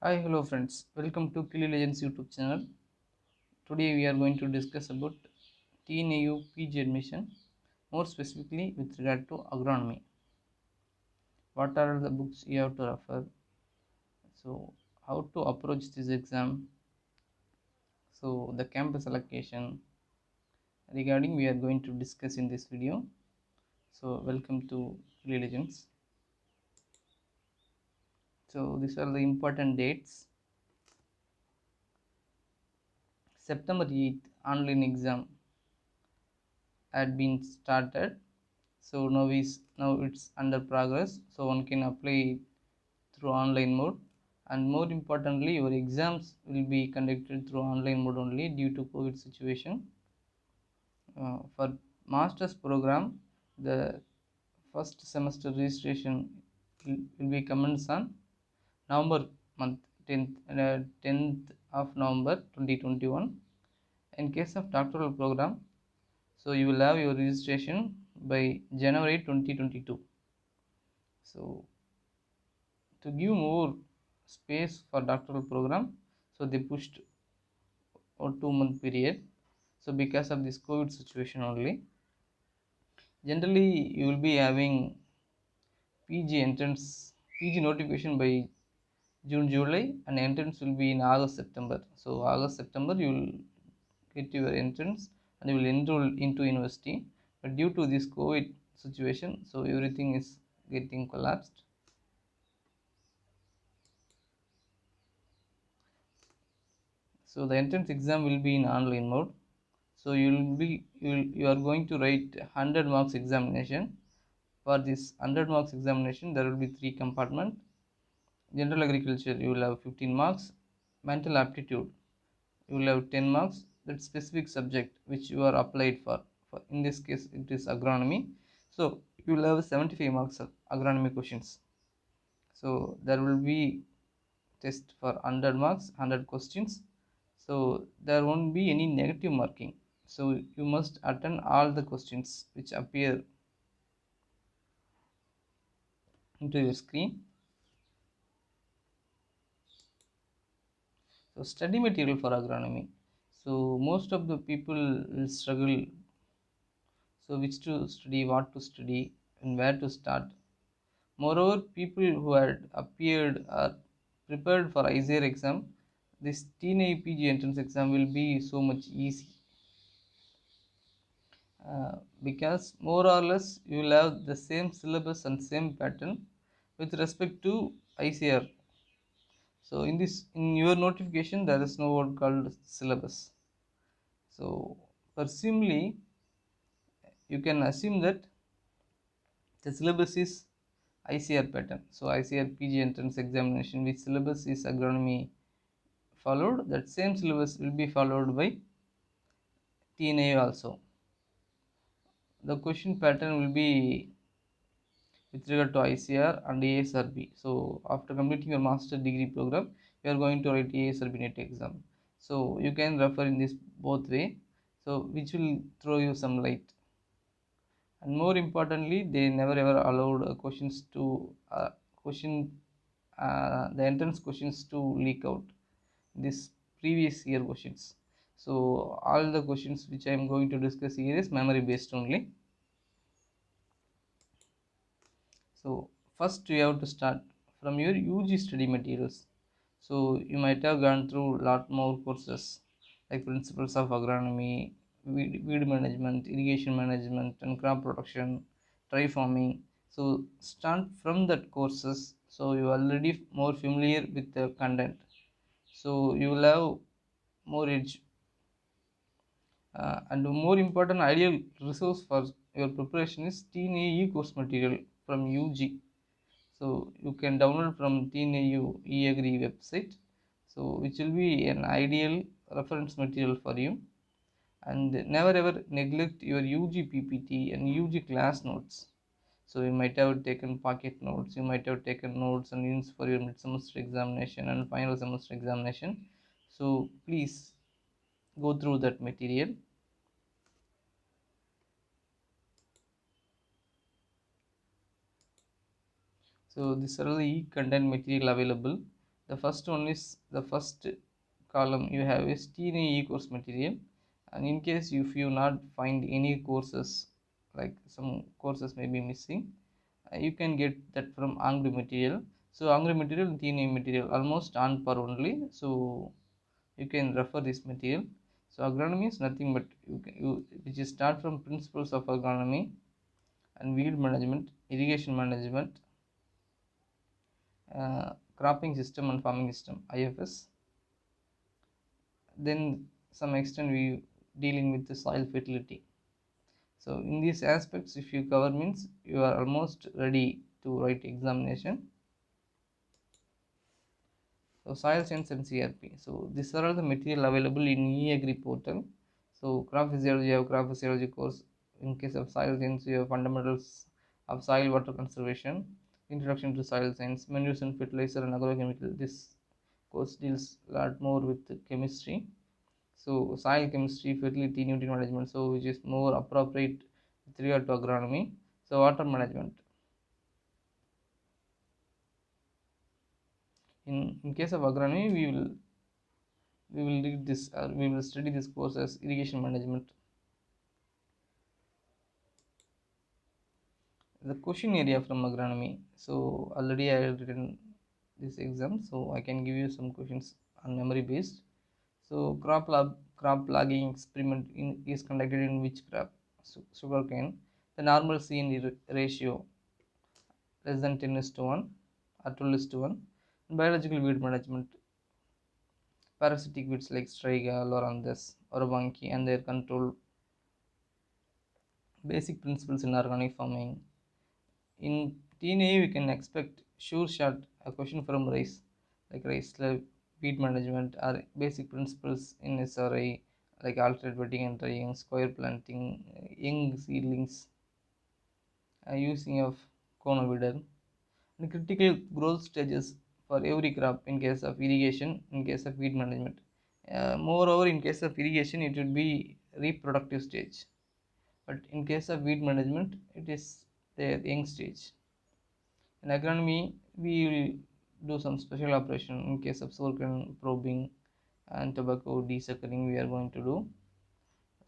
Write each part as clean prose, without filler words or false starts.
Hi, hello friends. Welcome to Killilegends YouTube channel. Today we are going to discuss about TNAU PG admission, more specifically with regard to agronomy. What are the books you have to refer? So, how to approach this exam? So, the campus allocation regarding we are going to discuss in this video. So, welcome to Killilegends. So, these are the important dates. September 8th, online exam had been started. So now it's under progress, so one can apply through online mode, and more importantly your exams will be conducted through online mode only due to COVID situation. For master's program, the first semester registration will be commenced on November month 10th of November 2021. In case of doctoral program, so you will have your registration by January 2022. So to give more space for doctoral program, so they pushed a 2-month period. So because of this COVID situation only, generally you will be having PG notification by June July, and entrance will be in August September. So August September you will get your entrance and you will enroll into university. But due to this COVID situation, so everything is getting collapsed. So the entrance exam will be in online mode. So you are going to write 100 marks examination. For this 100 marks examination, there will be 3 compartments. General agriculture, you will have 15 marks. Mental aptitude, you will have 10 marks. That specific subject which you are applied for. In this case, it is agronomy. So you will have 75 marks of agronomy questions. So there will be test for 100 marks, 100 questions. So there won't be any negative marking. So you must attend all the questions which appear into your screen. So study material for agronomy. So most of the people will struggle. So which to study, what to study, and where to start. Moreover, people who had appeared or prepared for ICAR exam, this TNAU PG entrance exam will be so much easy. Because more or less you will have the same syllabus and same pattern with respect to ICR. So in your notification there is no word called syllabus. So presumably you can assume that the syllabus is ICR pattern. So ICR PG entrance examination, which syllabus is agronomy followed, that same syllabus will be followed by TNAU also. The question pattern will be with regard to ICR and ASRB. So after completing your master degree program, you are going to write ASRB NET exam. So you can refer in this both way, so which will throw you some light. And more importantly, they never ever allowed questions to the entrance questions to leak out this previous year questions. So all the questions which I am going to discuss here is memory based only. So first you have to start from your UG study materials. So you might have gone through a lot more courses like principles of agronomy, weed management, irrigation management, and crop production, dry farming. So start from that courses. So you are already more familiar with the content. So you will have more edge. And more important ideal resource for your preparation is TNAU course material from UG. So you can download from TNAU eAgri website, so which will be an ideal reference material for you. And never ever neglect your UG PPT and UG class notes. So you might have taken pocket notes, you might have taken notes and hints for your mid semester examination and final semester examination. So please go through that material. So these are the content material available. The first one is, the first column you have is TNAU course material, and in case if you not find any courses, like some courses may be missing, you can get that from Angry material. So Angry material and TNAU material almost on par only, so you can refer this material. So agronomy is nothing but which is start from principles of agronomy and weed management, irrigation management, cropping system and farming system IFS. Then some extent we dealing with the soil fertility. So in these aspects if you cover means you are almost ready to write examination. So soil science and CRP. So these are all the material available in e-agri portal. So crop physiology, you have crop physiology course. In case of soil science, you have fundamentals of soil water conservation, introduction to soil science, manures and fertilizer and agrochemical. This course deals a lot more with chemistry. So soil chemistry, fertility, nutrient management, so which is more appropriate with regard to agronomy. So water management. In case of agronomy, we will read this, we will study this course as irrigation management. The question area from agronomy. So already I have written this exam, so I can give you some questions on memory based. So crop logging experiment is conducted in which crop? Sugarcane. The normal C/N ratio less than 10:1 or 12:1. Biological weed management. Parasitic weeds like Striga, Loranthus, Orobanki and their control. Basic principles in organic farming. In TNA we can expect sure shot a question from rice, like rice weed management or basic principles in SRI, like alternate wetting and drying, square planting, young seedlings, using of conovidal, and critical growth stages for every crop in case of irrigation, in case of weed management. Moreover, in case of irrigation, it would be reproductive stage, but in case of weed management, it is their young stage. In agronomy, we will do some special operation in case of sorghum probing and tobacco desuckering we are going to do.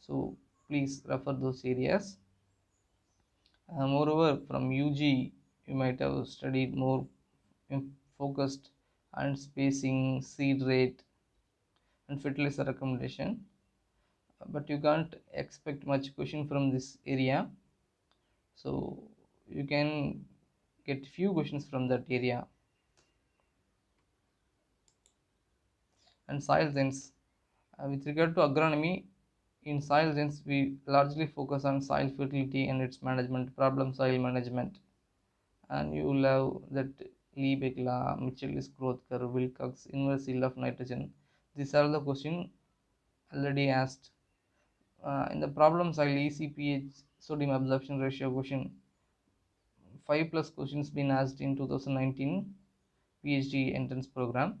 So please refer those areas. Moreover, from UG, you might have studied more focused on spacing, seed rate, and fertilizer recommendation. But you can't expect much question from this area. So you can get few questions from that area. And soil science. With regard to agronomy, in soil science, we largely focus on soil fertility and its management, problem soil management. And you will have that Liebeck law, Michaelis growth curve, Wilcox, inverse yield of nitrogen. These are the questions already asked. In the problem soil, ECPH, sodium absorption ratio question, 5 plus questions been asked in 2019 PhD entrance program.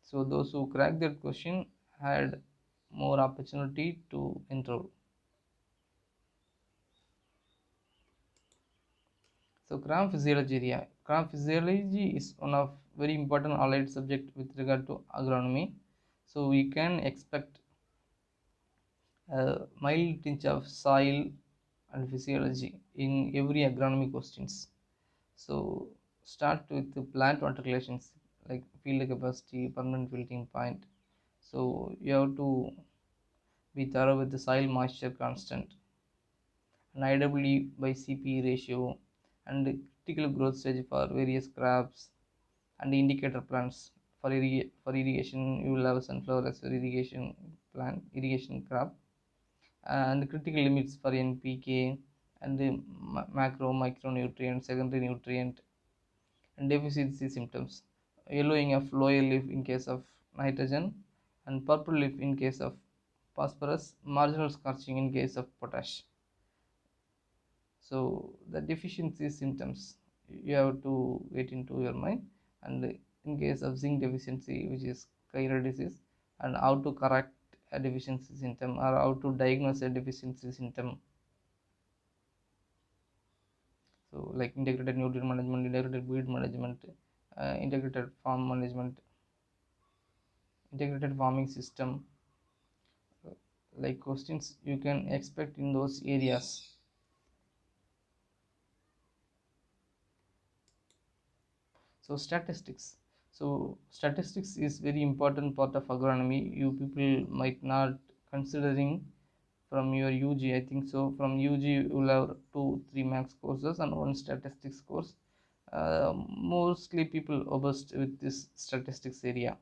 So those who cracked that question had more opportunity to enroll. So crop physiology area. Crop physiology is one of very important allied subject with regard to agronomy. So we can expect a mild tinge of soil and physiology in every agronomy questions. So start with the plant water relations like field capacity, permanent wilting point. So you have to be thorough with the soil moisture constant and IWE by CP ratio and critical growth stage for various crops and indicator plants. For irrigation, you will have sunflower as irrigation plant, irrigation crop, and critical limits for NPK and the macro micronutrient, secondary nutrient, and deficiency symptoms. Yellowing of lower leaf in case of nitrogen, and purple leaf in case of phosphorus, marginal scorching in case of potash. So the deficiency symptoms you have to get into your mind, and in case of zinc deficiency, which is chiral disease, and how to correct a deficiency symptom or how to diagnose a deficiency symptom. So like integrated nutrient management, integrated weed management, integrated farm management. integrated farming system, like questions you can expect in those areas. So statistics is very important part of agronomy. You people might not considering from your UG. I think so from UG you will have 2-3 max courses and one statistics course. Mostly people obsessed with this statistics area,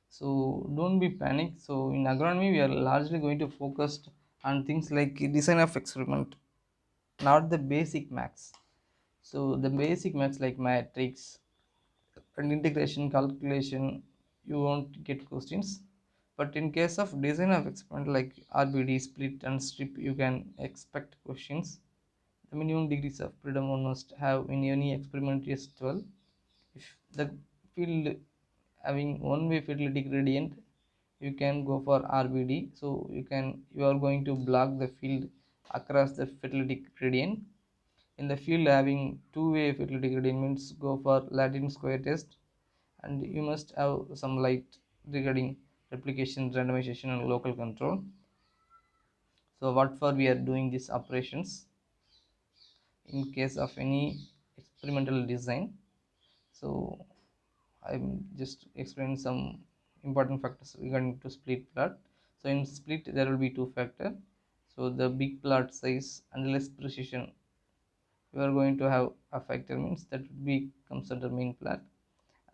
so don't be panic. So in agronomy we are largely going to focus on things like design of experiment, not the basic max. So the basic max like matrix and integration calculation, you won't get questions. But in case of design of experiment like RBD, split and strip, you can expect questions. The minimum degrees of freedom one must have in any experiment is 12. If the field having one way fertility gradient, you can go for RBD. So you are going to block the field across the fertility gradient. In the field having two-way fertility gradient means go for Latin square test, and you must have some light regarding replication, randomization and local control. So what for we are doing these operations in case of any experimental design. So I'm just explaining some important factors regarding to split plot. So in split there will be two factors. So the big plot size and less precision, you are going to have a factor means that would be comes under main plot.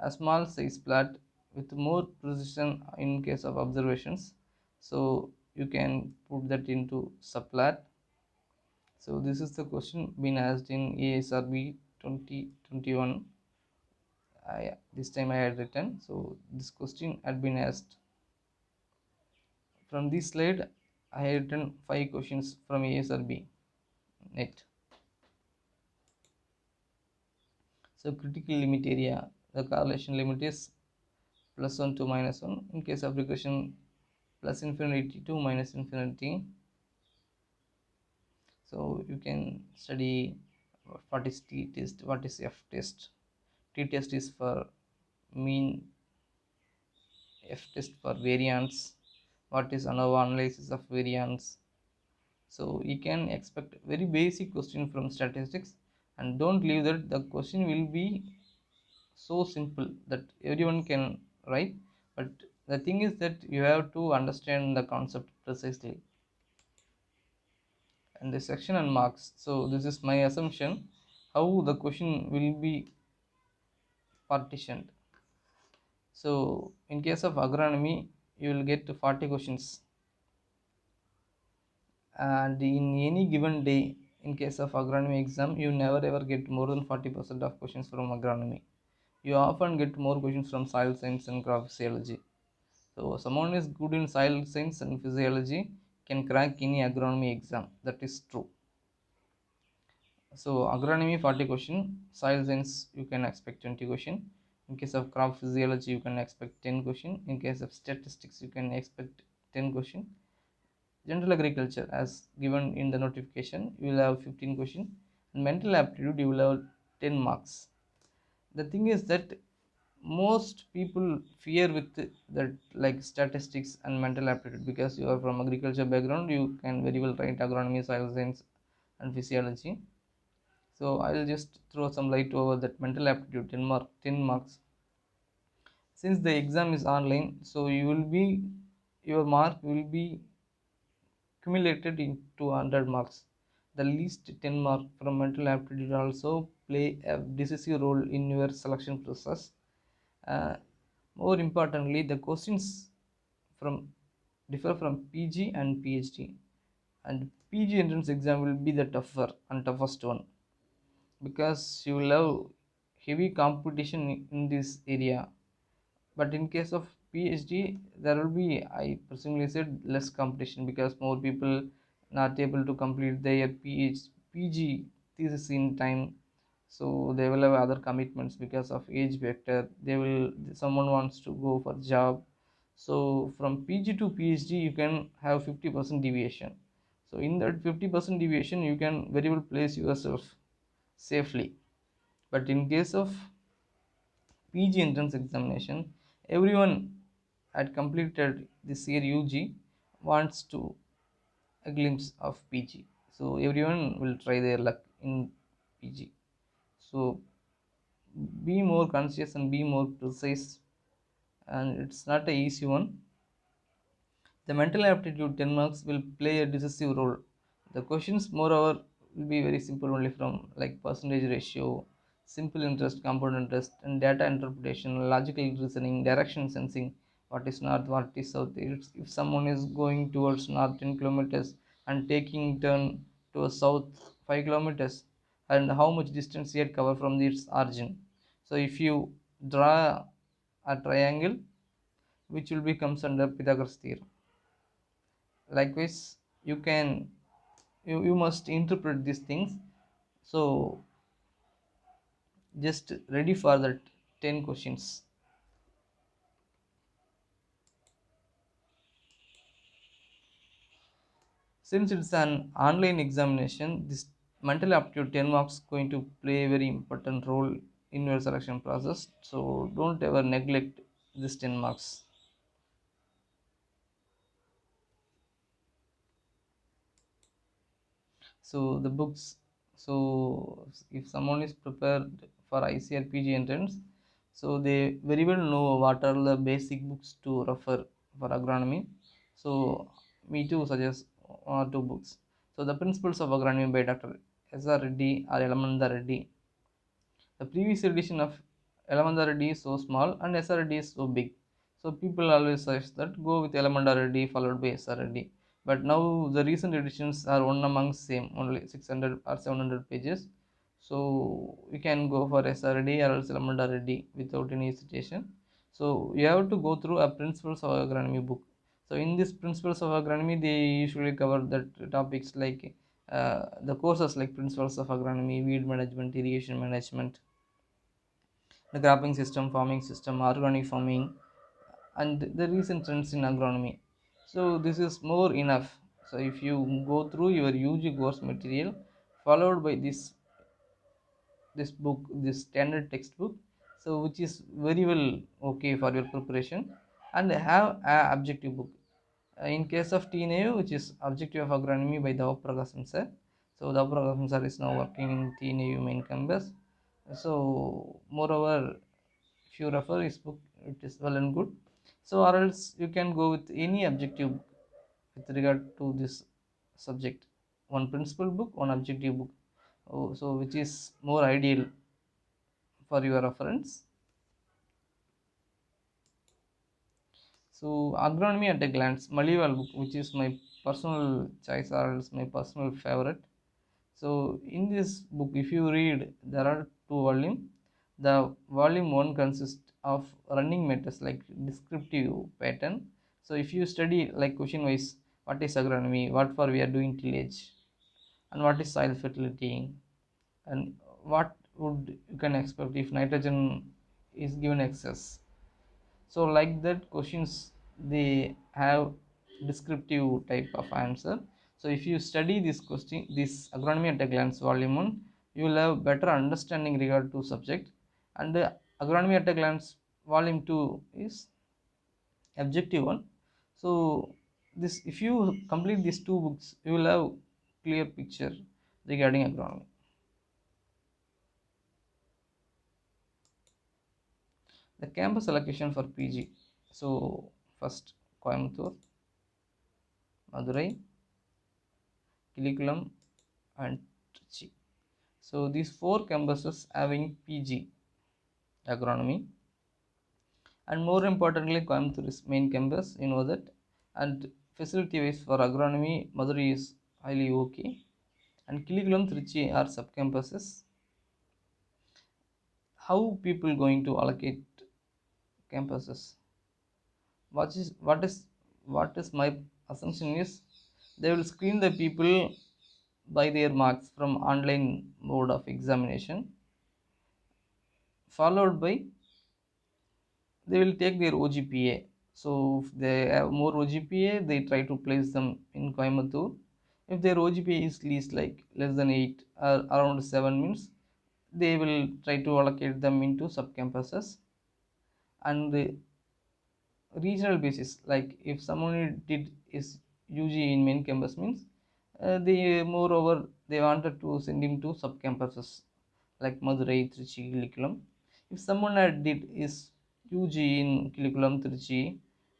A small size plot with more precision in case of observations, so you can put that into subplot. So this is the question being asked in ASRB 2021. This time I had written, so this question had been asked. From this slide I had written 5 questions from ASRB net. So critical limit area, the correlation limit is +1 to -1. In case of regression, plus infinity to minus infinity. So you can study what is T test, what is F test. T test is for mean, F test for variance, what is ANOVA, analysis of variance. So you can expect very basic question from statistics, and don't leave that the question will be so simple that everyone can write, but the thing is that you have to understand the concept precisely. And the section and marks, so this is my assumption how the question will be partitioned. So in case of agronomy you will get 40 questions, and in any given day in case of agronomy exam you never ever get more than 40% of questions from agronomy. You often get more questions from soil science and crop physiology. So someone is good in soil science and physiology can crack any agronomy exam, that is true. So agronomy 40 question, soil science you can expect 20 question. In case of crop physiology you can expect 10 question. In case of statistics you can expect 10 question. General agriculture as given in the notification you will have 15 question, and mental aptitude you will have 10 marks. The thing is that most people fear with that like statistics and mental aptitude, because you are from agriculture background you can very well write agronomy, soil science and physiology. So I'll just throw some light over that mental aptitude 10 marks. Since the exam is online, so your mark will be accumulated into 100 marks. The least 10 mark from mental aptitude also play a decisive role in your selection process. Uh, More importantly, the questions from differ from PG and PhD, and PG entrance exam will be the tougher and toughest one, because you will have heavy competition in this area. But in case of PhD there will be, I personally said, less competition, because more people not able to complete their PG thesis in time, so they will have other commitments because of age factor. Someone wants to go for job, so from PG to PhD you can have 50% deviation. So in that 50% deviation you can very well place yourself safely. But in case of PG entrance examination, everyone had completed this year UG wants to a glimpse of PG. So everyone will try their luck in PG. So be more conscious and be more precise, and it's not a easy one. The mental aptitude 10 marks will play a decisive role. The questions, moreover, will be very simple only from like percentage ratio, simple interest, compound interest, and data interpretation, logical reasoning, direction sensing, what is north, what is south. If someone is going towards north 10 kilometers and taking turn to a south 5 kilometers, and how much distance he had covered from its origin. So if you draw a triangle, which will be comes under Pythagoras theorem. Likewise, you can you must interpret these things. So just ready for that 10 questions. Since it's an online examination, this mental aptitude 10 marks going to play a very important role in your selection process. So don't ever neglect this 10 marks. So the books, so if someone is prepared for ICRPG entrance, so they very well know what are the basic books to refer for agronomy. So me too suggest one or two books. So the Principles of Agronomy by Dr. S.R. Reddy or Elamanda Reddy. The previous edition of Elamanda Reddy is so small and SR Reddy is so big. So people always suggest that go with Elamanda Reddy followed by SR Reddy. But now the recent editions are one among same, only 600 or 700 pages. So you can go for SR Reddy or else Elamanda Reddy without any hesitation. So you have to go through a Principles of Agronomy book. So in this Principles of Agronomy, they usually cover that topics like the courses like Principles of Agronomy, weed management, irrigation management, the cropping system, farming system, organic farming, and the recent trends in agronomy. So this is more enough. So if you go through your UG course material, followed by this book, this standard textbook, so which is very well okay for your preparation, and have a objective book. In case of TNAU, which is Objective of Agronomy by Dava Prakasam sir. So Dava Prakasam sir is now working in TNAU main campus. So moreover, if you refer his book, it is well and good. So or else you can go with any objective book with regard to this subject. One principal book, one objective book. Oh, so which is more ideal for your reference. So Agronomy at a Glance, Malival book, which is my personal choice or else my personal favorite. So in this book, if you read, there are two volumes. The volume 1 consists of running matters like descriptive pattern. So if you study like question wise, what is agronomy, what for we are doing tillage, and what is soil fertility, and what would you can expect if nitrogen is given excess. So like that questions, they have descriptive type of answer. So if you study this question, this agronomy at a glance volume 1, you will have better understanding regard to subject. And agronomy at a glance volume 2 is objective one. So this, if you complete these two books, you will have clear picture regarding agronomy. The campus allocation for PG. So first, Coimbatore, Madurai, Killilegends, and Trichy. So these four campuses having PG agronomy, and more importantly, Coimbatore is main campus. You know that, and facility wise for agronomy, Madurai is highly okay, and Killilegends, Trichy are sub campuses. How people going to allocate campuses? What is my assumption is they will screen the people by their marks from online mode of examination, followed by they will take their OGPA. So if they have more OGPA, they try to place them in Coimbatore. If their OGPA is least like less than 8 or around 7 means, they will try to allocate them into sub campuses. And regional basis. Like if someone did is UG in main campus means they moreover they wanted to send him to sub campuses like Madurai, Trichy, Killilegends. If someone had did is UG in Killilegends, Trichy,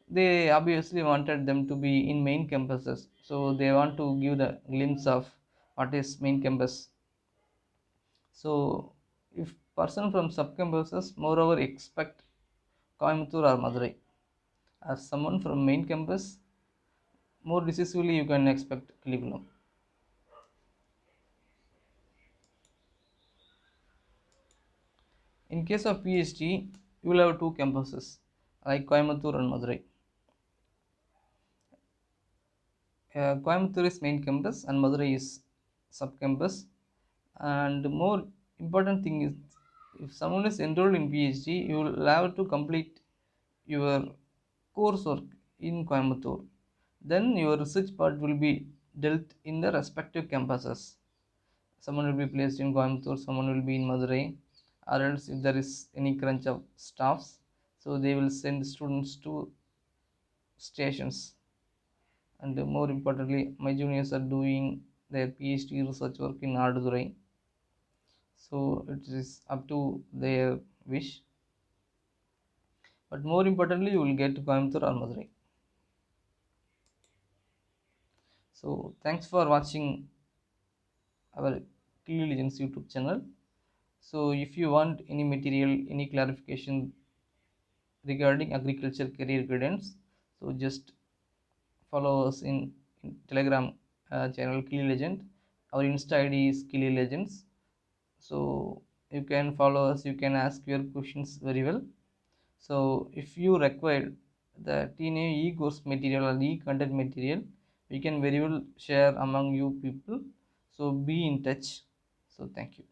they obviously wanted them to be in main campuses, so they want to give the glimpse of what is main campus. So if person from sub campuses moreover expect Coimbatore or Madurai, as someone from main campus, more decisively you can expect Killilegends. In case of PhD, you will have two campuses like Coimbatore and Madurai. Coimbatore is main campus and Madurai is sub campus. And more important thing is, if someone is enrolled in PhD, you will have to complete your coursework in Coimbatore. Then your research part will be dealt in the respective campuses. Someone will be placed in Coimbatore, someone will be in Madurai, or else if there is any crunch of staffs, so they will send students to stations. And more importantly, my juniors are doing their PhD research work in Ardurai, so it is up to their wish. But more importantly, you will get to Coimbatore or Madurai. So thanks for watching our Killilegends YouTube channel. So if you want any material, any clarification regarding agriculture career guidance, so just follow us in Telegram channel Killilegend. Our Insta ID is Killilegends. So you can follow us, you can ask your questions very well. So if you require the TNAU e-course material or e-content material, we can very well share among you people. So be in touch. So thank you.